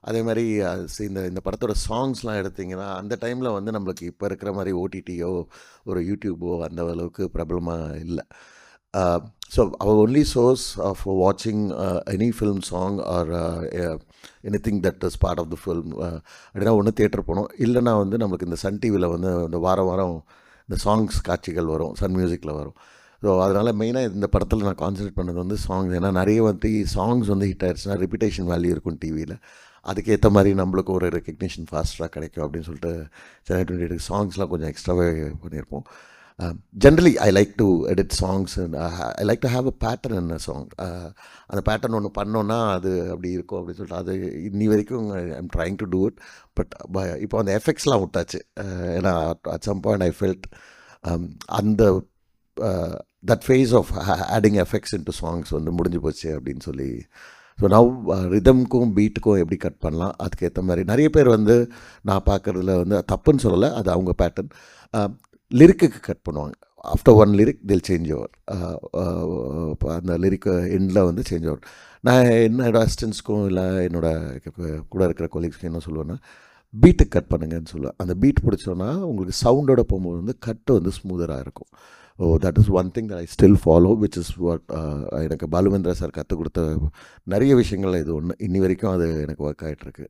அதே மாதிரி இந்த இந்த படத்தோட சாங்ஸ்லாம் எடுத்திங்கன்னா அந்த டைமில் வந்து நம்மளுக்கு இப்போ இருக்கிற மாதிரி ஓடிடியோ ஒரு யூடியூபோ அந்த அளவுக்கு பிரபலமாக இல்லை. ஸோ அவர் ஒன்லி சோர்ஸ் ஆஃப் வாட்சிங் any film song or anything that is part of the film அப்படின்னா ஒன்று தியேட்டர் போனோம், இல்லைனா வந்து நம்மளுக்கு இந்த சன் டிவியில் வந்து இந்த வாரம் வாரம் இந்த சாங்ஸ் காட்சிகள் வரும், சன் மியூசிக்கில் வரும். ஸோ அதனால் மெயினாக இந்த படத்தில் நான் கான்சன்ட்ரேட் பண்ணது வந்து சாங்ஸ். ஏன்னா நிறைய வந்து சாங்ஸ் வந்து ஹிட் ஆயிடுச்சுன்னா ரிப்பிட்டேஷன் வேல்யூ இருக்கும் டிவியில், அதுக்கேற்ற மாதிரி நம்மளுக்கு ஒரு ரெக்கக்னிஷன் ஃபாஸ்ட்டாக கிடைக்கும் அப்படின்னு சொல்லிட்டு சென்னை 28 சாங்ஸ்லாம் கொஞ்சம் எக்ஸ்ட்ராவே பண்ணியிருப்போம். Generally I like to edit songs and I like to have a pattern in a song. அந்த பேட்டர்ன் ஒன்று பண்ணோன்னா அது அப்படி இருக்கும் அப்படின்னு சொல்லிட்டு அது இன்னி வரைக்கும் I'm trying to do it. But இப்போ அந்த எஃபெக்ட்ஸ்லாம் விட்டாச்சு. ஏன்னா at some point I felt அந்த that phase of adding effects into songs வந்து முடிஞ்சு போச்சு அப்படின்னு சொல்லி. ஸோ நவ் ரிதம்க்கும் பீட்டுக்கும் எப்படி கட் பண்ணலாம் அதுக்கேற்ற மாதிரி நிறைய பேர் வந்து நான் பார்க்குறதுல வந்து தப்புன்னு சொல்லலை, அது அவங்க பேட்டர்ன். லிரிக்குக்கு கட் பண்ணுவாங்க. ஆஃப்டர் ஒன் லிரிக் தில் சேஞ்ச் ஓவர். அந்த லிரிக்கு எண்டில் வந்து சேஞ்ச் ஓவர். நான் என்னோட அசிஸ்டன்ஸ்க்கும் இல்லை என்னோட கூட இருக்கிற கொலீக்ஸ்க்கும் என்ன சொல்லுவேன்னா, பீட்டுக்கு கட் பண்ணுங்கன்னு சொல்லுவேன். அந்த பீட் பிடிச்சோன்னா உங்களுக்கு சவுண்டோட போகும்போது வந்து கட்டு வந்து ஸ்மூதராக இருக்கும். That is one thing that I still follow, which is what எனக்கு பாலுமேந்திரா சார் கற்றுக் கொடுத்த நிறைய விஷயங்கள் இது ஒன்று. இன்னி வரைக்கும் அது எனக்கு ஒர்க் ஆகிட்டுருக்கு.